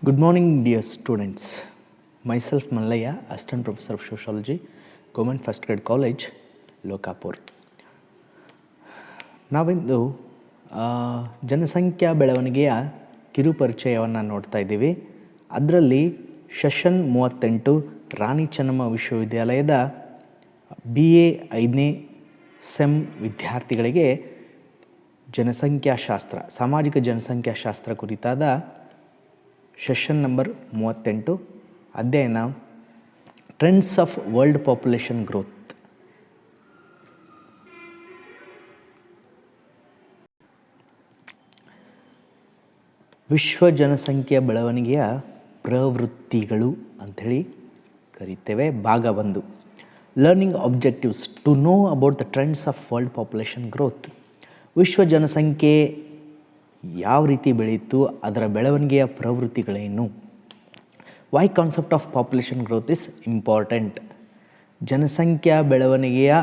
Good morning, dear students. Myself Mallaya, Assistant Professor of Sociology, Government First Grade College, Lokapur. ನಾವಿಂದು ಜನಸಂಖ್ಯಾ ಬೆಳವಣಿಗೆಯ ಕಿರುಪರಿಚಯವನ್ನು ನೋಡ್ತಾ ಇದ್ದೀವಿ. ಅದರಲ್ಲಿ ಸೆಷನ್ 38 ರಾಣಿ ಚೆನ್ನಮ್ಮ ವಿಶ್ವವಿದ್ಯಾಲಯದ BA 5ನೇ ಸೆಮ್ ವಿದ್ಯಾರ್ಥಿಗಳಿಗೆ ಜನಸಂಖ್ಯಾಶಾಸ್ತ್ರ, ಸಾಮಾಜಿಕ ಜನಸಂಖ್ಯಾಶಾಸ್ತ್ರ ಕುರಿತಾದ ಸೆಷನ್ ನಂಬರ್ 38 ಅಧ್ಯಯನ trends of world population growth. ವಿಶ್ವ ಜನಸಂಖ್ಯೆಯ ಬೆಳವಣಿಗೆಯ ಪ್ರವೃತ್ತಿಗಳು ಅಂಥೇಳಿ ಕರೀತೇವೆ. ಭಾಗ 1, learning objectives to know about the trends of world population growth. ವಿಶ್ವ ಜನಸಂಖ್ಯೆ ಯಾವ ರೀತಿ ಬೆಳೆಯಿತು, ಅದರ ಬೆಳವಣಿಗೆಯ ಪ್ರವೃತ್ತಿಗಳೇನು. Why concept of population growth is important. ಜನಸಂಖ್ಯಾ ಬೆಳವಣಿಗೆಯ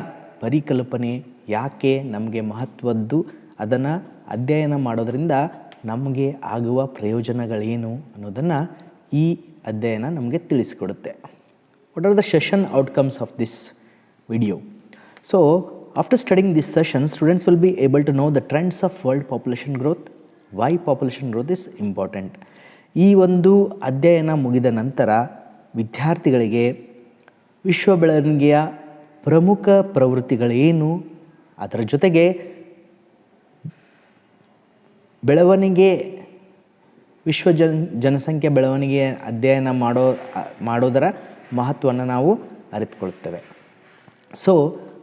ಪರಿಕಲ್ಪನೆ ಯಾಕೆ ನಮಗೆ ಮಹತ್ವದ್ದು, ಅದನ್ನು ಅಧ್ಯಯನ ಮಾಡೋದರಿಂದ ನಮಗೆ ಆಗುವ ಪ್ರಯೋಜನಗಳೇನು ಅನ್ನೋದನ್ನು ಈ ಅಧ್ಯಯನ ನಮಗೆ ತಿಳಿಸಿಕೊಡುತ್ತೆ. What are the session outcomes of this video? So after studying this session, students will be able to know the trends of world population growth, why population growth is important. ಈ ಒಂದು ಅಧ್ಯಯನ ಮುಗಿದ ನಂತರ ವಿದ್ಯಾರ್ಥಿಗಳಿಗೆ ವಿಶ್ವ ಬೆಳವಣಿಗೆಯ ಪ್ರಮುಖ ಪ್ರವೃತ್ತಿಗಳೇನು, ಅದರ ಜೊತೆಗೆ ಬೆಳವಣಿಗೆ ವಿಶ್ವ ಜನಸಂಖ್ಯೆ ಬೆಳವಣಿಗೆಯ ಅಧ್ಯಯನ ಮಾಡೋದರ ಮಹತ್ವವನ್ನು ನಾವು ಅರಿತುಕೊಳ್ಳುತ್ತೇವೆ. So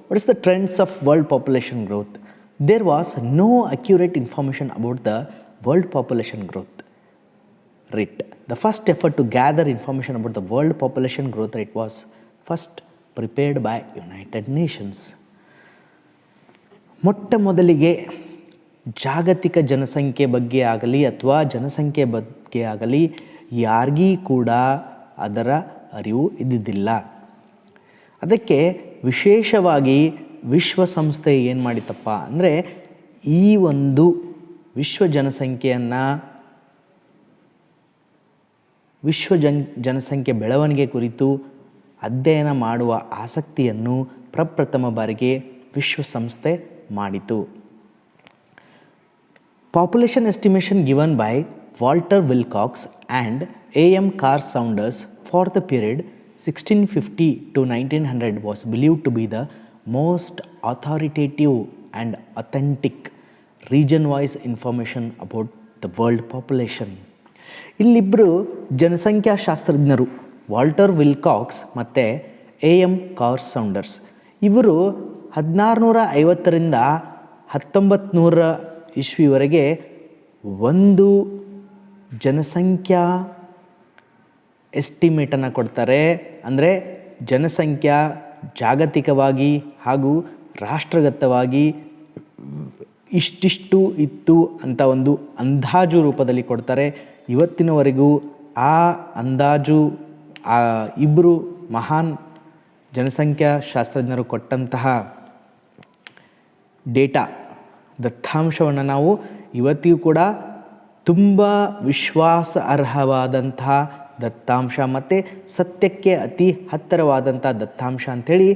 what is the trends of world population growth? There was no accurate information about the world population growth rate. The first effort to gather information about the world population growth rate was first prepared by United Nations. ಮೊಟ್ಟ ಮೊದಲಿಗೆ ಜಾಗತಿಕ ಜನಸಂಖ್ಯೆ ಬಗ್ಗೆ ಆಗಲಿ ಅಥವಾ ಜನಸಂಖ್ಯೆ ಬಗ್ಗೆ ಆಗಲಿ ಯಾರಿಗೂ ಕೂಡ ಅದರ ಅರಿವು ಇದ್ದಿದ್ದಿಲ್ಲ. ಅದಕ್ಕೆ ವಿಶೇಷವಾಗಿ ವಿಶ್ವಸಂಸ್ಥೆ ಏನು ಮಾಡಿತಪ್ಪ ಅಂದರೆ, ಈ ಒಂದು ವಿಶ್ವ ಜನಸಂಖ್ಯೆಯನ್ನು ಜನಸಂಖ್ಯೆ ಬೆಳವಣಿಗೆ ಕುರಿತು ಅಧ್ಯಯನ ಮಾಡುವ ಆಸಕ್ತಿಯನ್ನು ಪ್ರಪ್ರಥಮ ಬಾರಿಗೆ ವಿಶ್ವಸಂಸ್ಥೆ ಮಾಡಿತು. Population estimation given by Walter Willcox and A.M. Carr Saunders for the period 1650 to 1900 was believed to be the most authoritative and authentic region-wise information about the world population. ಇಲ್ಲಿಬ್ಬರು ಜನಸಂಖ್ಯಾಶಾಸ್ತ್ರಜ್ಞರು, ವಾಲ್ಟರ್ ವಿಲ್ಕಾಕ್ಸ್ ಮತ್ತು A.M. Car Saunders, ಇವರು 1650ರಿಂದ 1900 ಇಸ್ವಿವರೆಗೆ ಒಂದು ಜನಸಂಖ್ಯಾ ಎಸ್ಟಿಮೇಟನ್ನು ಕೊಡ್ತಾರೆ. ಅಂದರೆ ಜನಸಂಖ್ಯಾ ಜಾಗತಿಕವಾಗಿ ಹಾಗೂ ರಾಷ್ಟ್ರಗತವಾಗಿ ಇಷ್ಟಿಷ್ಟು ಇತ್ತು ಅಂತ ಒಂದು ಅಂದಾಜು ರೂಪದಲ್ಲಿ ಕೊಡ್ತಾರೆ. ಇವತ್ತಿನವರೆಗೂ ಆ ಅಂದಾಜು, ಆ ಇಬ್ಬರು ಮಹಾನ್ ಜನಸಂಖ್ಯಾ ಶಾಸ್ತ್ರಜ್ಞರು ಕೊಟ್ಟಂತಹ ಡೇಟಾ, ದತ್ತಾಂಶವನ್ನು ನಾವು ಇವತ್ತಿಗೂ ಕೂಡ ತುಂಬ ವಿಶ್ವಾಸಾರ್ಹವಾದಂತಹ ದತ್ತಾಂಶ ಮತ್ತು ಸತ್ಯಕ್ಕೆ ಅತಿ ಹತ್ತಿರವಾದಂಥ ದತ್ತಾಂಶ ಅಂಥೇಳಿ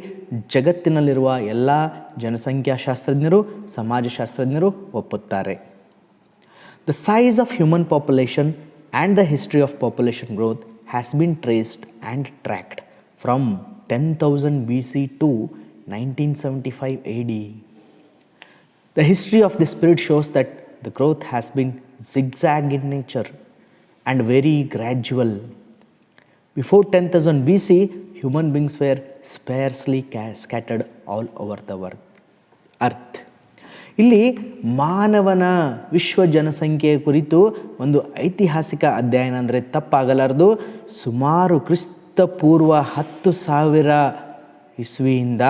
ಜಗತ್ತಿನಲ್ಲಿರುವ ಎಲ್ಲ ಜನಸಂಖ್ಯಾಶಾಸ್ತ್ರಜ್ಞರು, ಸಮಾಜಶಾಸ್ತ್ರಜ್ಞರು ಒಪ್ಪುತ್ತಾರೆ. The size of human population and the history of population growth has been traced and tracked from 10,000 BC to 1975 AD. The history of this period shows that the growth has been zigzag in nature and very gradual. Before 10,000 BC, human beings were sparsely scattered all over the earth. ಇಲ್ಲಿ ಮಾನವನ ವಿಶ್ವ ಜನಸಂಖ್ಯೆಯ ಕುರಿತು ಒಂದು ಐತಿಹಾಸಿಕ ಅಧ್ಯಯನ ಅಂದರೆ ತಪ್ಪಾಗಲಾರದು. ಸುಮಾರು ಕ್ರಿಸ್ತಪೂರ್ವ 10,000 ಇಸ್ವಿಯಿಂದ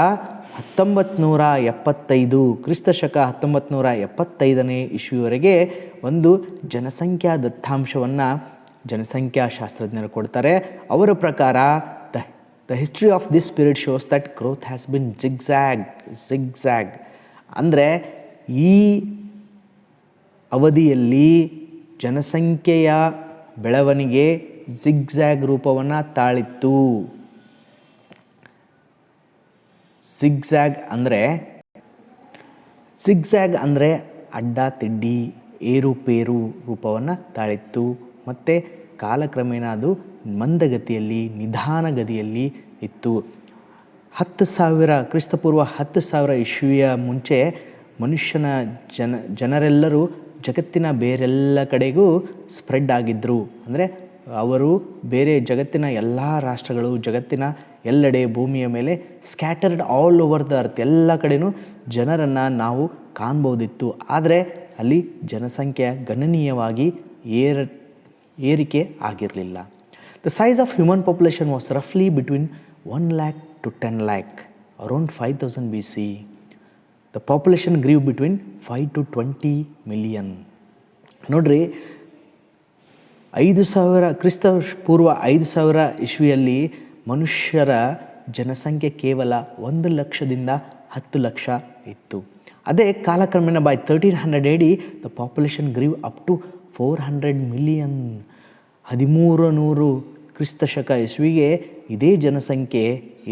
1975 ಕ್ರಿಸ್ತಶಕ 1975ನೇ ಇಸ್ವಿವರೆಗೆ ಒಂದು ಜನಸಂಖ್ಯಾ ದತ್ತಾಂಶವನ್ನು ಜನಸಂಖ್ಯಾಶಾಸ್ತ್ರಜ್ಞರು ಕೊಡ್ತಾರೆ. ಅವರ ಪ್ರಕಾರ the history of this period shows that growth has been zigzag ಅಂದರೆ ಈ ಅವಧಿಯಲ್ಲಿ ಜನಸಂಖ್ಯೆಯ ಬೆಳವಣಿಗೆ ಜಿಗ್ಜ್ಯಾಗ್ ರೂಪವನ್ನು ತಾಳಿತ್ತು. ಜಿಗ್ಜ್ಯಾಗ್ ಅಂದರೆ ಅಡ್ಡ ತಿಡ್ಡಿ ಏರುಪೇರು ರೂಪವನ್ನು ತಾಳಿತ್ತು. ಮತ್ತು ಕಾಲಕ್ರಮೇಣ ಅದು ಮಂದಗತಿಯಲ್ಲಿ ನಿಧಾನಗತಿಯಲ್ಲಿ ಇತ್ತು. 10,000 ಕ್ರಿಸ್ತಪೂರ್ವ 10,000 ಇಸ್ವಿಯ ಮುಂಚೆ ಮನುಷ್ಯನ ಜನರೆಲ್ಲರೂ ಜಗತ್ತಿನ ಬೇರೆಲ್ಲ ಕಡೆಗೂ ಸ್ಪ್ರೆಡ್ ಆಗಿದ್ದರು. ಅಂದರೆ ಅವರು ಬೇರೆ ಜಗತ್ತಿನ ಎಲ್ಲ ರಾಷ್ಟ್ರಗಳು, ಜಗತ್ತಿನ ಎಲ್ಲೆಡೆ ಭೂಮಿಯ ಮೇಲೆ scattered all over the earth, ಎಲ್ಲ ಕಡೆಯೂ ಜನರನ್ನು ನಾವು ಕಾಣ್ಬೋದಿತ್ತು. ಆದರೆ ಅಲ್ಲಿ ಜನಸಂಖ್ಯೆ ಗಣನೀಯವಾಗಿ ಏರಿಕೆ ಆಗಿರಲಿಲ್ಲ. The size of human population was ರಫ್ಲಿ between 1 lakh to 10 lakh around 5000 BC. The population grew between 5 to 20 million. ನೋಡ್ರಿ, 5,000 ಕ್ರಿಸ್ತ ಪೂರ್ವ 5,000 ಇಸ್ವಿಯಲ್ಲಿ ಮನುಷ್ಯರ ಜನಸಂಖ್ಯೆ ಕೇವಲ 1 ಲಕ್ಷದಿಂದ 10 ಲಕ್ಷ ಇತ್ತು. ಅದೇ ಕಾಲಕ್ರಮೇಣ by 1300 AD the population grew up to 400 million. 1300 ಕ್ರಿಸ್ತ ಶಕ ಇಸ್ವಿಗೆ ಇದೇ ಜನಸಂಖ್ಯೆ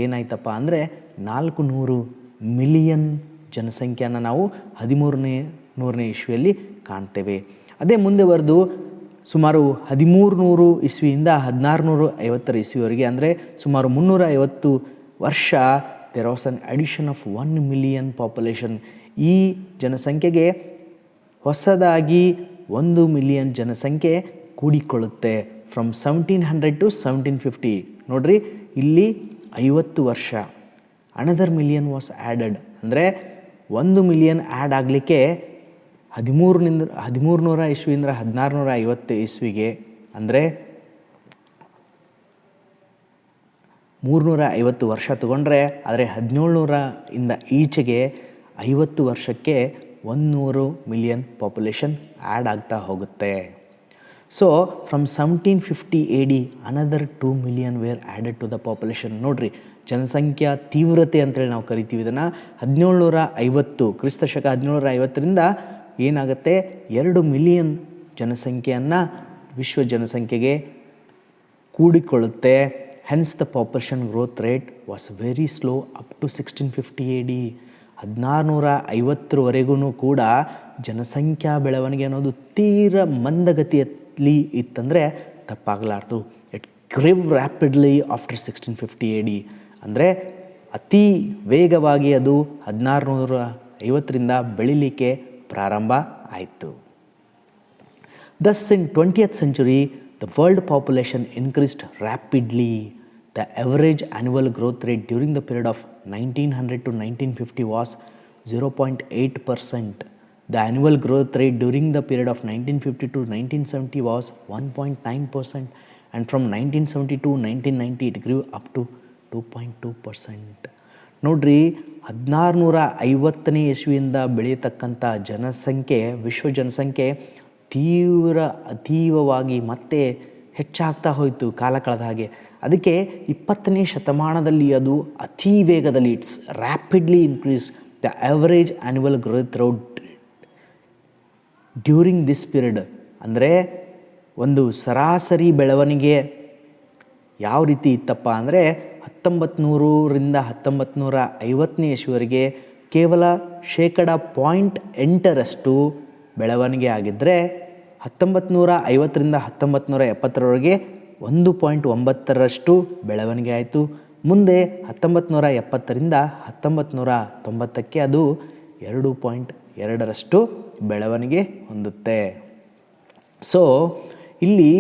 ಏನಾಯ್ತಪ್ಪ ಅಂದರೆ 400 ಮಿಲಿಯನ್ ಜನಸಂಖ್ಯೆಯನ್ನು ನಾವು 1300ನೇ ಇಸ್ವಿಯಲ್ಲಿ ಕಾಣ್ತೇವೆ. ಅದೇ ಮುಂದೆ ಬರೆದು ಸುಮಾರು 1300 ಇಸ್ವಿಯಿಂದ 1650 ಇಸ್ವಿವರೆಗೆ, ಅಂದರೆ ಸುಮಾರು 350 ವರ್ಷ, there was an addition of 1 million population. ಈ ಜನಸಂಖ್ಯೆಗೆ ಹೊಸದಾಗಿ 1 million ಜನಸಂಖ್ಯೆ ಕೂಡಿಕೊಳ್ಳುತ್ತೆ. From 1700 to 1750. ನೋಡ್ರಿ, ಇಲ್ಲಿ 50 ವರ್ಷ ಅನದರ್ ಮಿಲಿಯನ್ ವಾಸ್ ಆ್ಯಡೆಡ್. ಅಂದರೆ 1 million ಆ್ಯಡ್ ಆಗಲಿಕ್ಕೆ 1300 ಇಸ್ವಿಯಿಂದ 1650 ಇಸ್ವಿಗೆ, ಅಂದರೆ 350 ವರ್ಷ ತಗೊಂಡ್ರೆ, ಆದರೆ 1700 ಈಚೆಗೆ 50 ವರ್ಷಕ್ಕೆ 100 million ಪಾಪ್ಯುಲೇಷನ್ ಆ್ಯಡ್ ಆಗ್ತಾ ಹೋಗುತ್ತೆ. So from 1750 AD another 2 million were added to the population. ನೋಡ್ರಿ, ಜನಸಂಖ್ಯಾ ತೀವ್ರತೆ ಅಂತೇಳಿ ನಾವು ಕರಿತೀವಿ ಇದನ್ನು. 1750 ಕ್ರಿಸ್ತ ಶಕ 1750ರಿಂದ ಏನಾಗುತ್ತೆ, 2 million ಜನಸಂಖ್ಯೆಯನ್ನು ವಿಶ್ವ ಜನಸಂಖ್ಯೆಗೆ ಕೂಡಿಕೊಳ್ಳುತ್ತೆ. Hence the population growth rate was very slow up to 1650 AD. 1650ವರೆಗೂ ಕೂಡ ಜನಸಂಖ್ಯಾ ಬೆಳವಣಿಗೆ ಅನ್ನೋದು ತೀರ ಮಂದಗತಿಯಲ್ಲಿ ಇತ್ತಂದರೆ ತಪ್ಪಾಗಲಾರ್ದು. It grew rapidly after 1650 AD. ಅಂದರೆ ಅತಿ ವೇಗವಾಗಿ ಅದು 1650ರಿಂದ ಬೆಳಿಲಿಕ್ಕೆ ಪ್ರಾರಂಭ ಆಯಿತು. Thus in 20th century the world population increased rapidly. The average annual growth rate during the period of 1900 to 1950 was 0.8%. The annual growth rate during the period of 1950 to 1970 was 1.9%, and from 1970 to 1990 it grew up to 2.2%. ನೋಡ್ರಿ, 1650ನೇ ಇಸ್ವಿಯಿಂದ ಬೆಳೆಯತಕ್ಕಂಥ ಜನಸಂಖ್ಯೆ, ವಿಶ್ವ ಜನಸಂಖ್ಯೆ ಅತೀವವಾಗಿ ಮತ್ತೆ ಹೆಚ್ಚಾಗ್ತಾ ಹೋಯಿತು ಕಾಲ ಕಳೆದ ಹಾಗೆ. ಅದಕ್ಕೆ 20ನೇ ಶತಮಾನದಲ್ಲಿ ಅದು ಅತಿ ವೇಗದಲ್ಲಿ it's rapidly increase the average annual growth rate during this period. ಅಂದರೆ ಒಂದು ಸರಾಸರಿ ಬೆಳವಣಿಗೆ ಯಾವ ರೀತಿ ಇತ್ತಪ್ಪ ಅಂದರೆ 1900ರಿಂದ 1950ನೇ ಇಸ್ವಿವರೆಗೆ ಕೇವಲ 0.8% ಬೆಳವಣಿಗೆ ಆಗಿದ್ದರೆ 1950ರಿಂದ 1970ರವರೆಗೆ 1.9% ಬೆಳವಣಿಗೆ ಆಯಿತು. ಮುಂದೆ 1970ರಿಂದ 1990ಕ್ಕೆ ಅದು 2.2% ಬೆಳವಣಿಗೆ ಹೊಂದುತ್ತೆ. ಸೊ ಇಲ್ಲಿ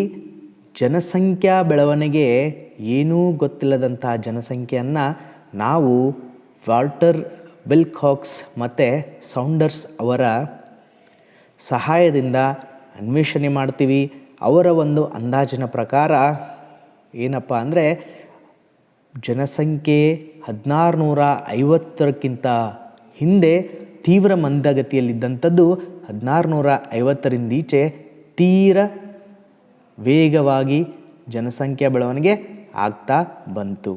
ಜನಸಂಖ್ಯಾ ಬೆಳವಣಿಗೆ ಏನೂ ಗೊತ್ತಿಲ್ಲದಂಥ ಜನಸಂಖ್ಯೆಯನ್ನು ನಾವು ವಾಲ್ಟರ್ ವಿಲ್ಕಾಕ್ಸ್ ಮತ್ತು ಸೌಂಡರ್ಸ್ ಅವರ ಸಹಾಯದಿಂದ ಅನ್ವೇಷಣೆ ಮಾಡ್ತೀವಿ. ಅವರ ಒಂದು ಅಂದಾಜಿನ ಪ್ರಕಾರ ಏನಪ್ಪ ಅಂದರೆ ಜನಸಂಖ್ಯೆ 1650ಕ್ಕಿಂತ ಹಿಂದೆ ತೀವ್ರ ಮಂದಗತಿಯಲ್ಲಿದ್ದಂಥದ್ದು 1650ರಿಂದ ಈಚೆ ತೀರ ವೇಗವಾಗಿ ಜನಸಂಖ್ಯಾ ಬೆಳವಣಿಗೆ ಆಗ್ತಾ ಬಂತು.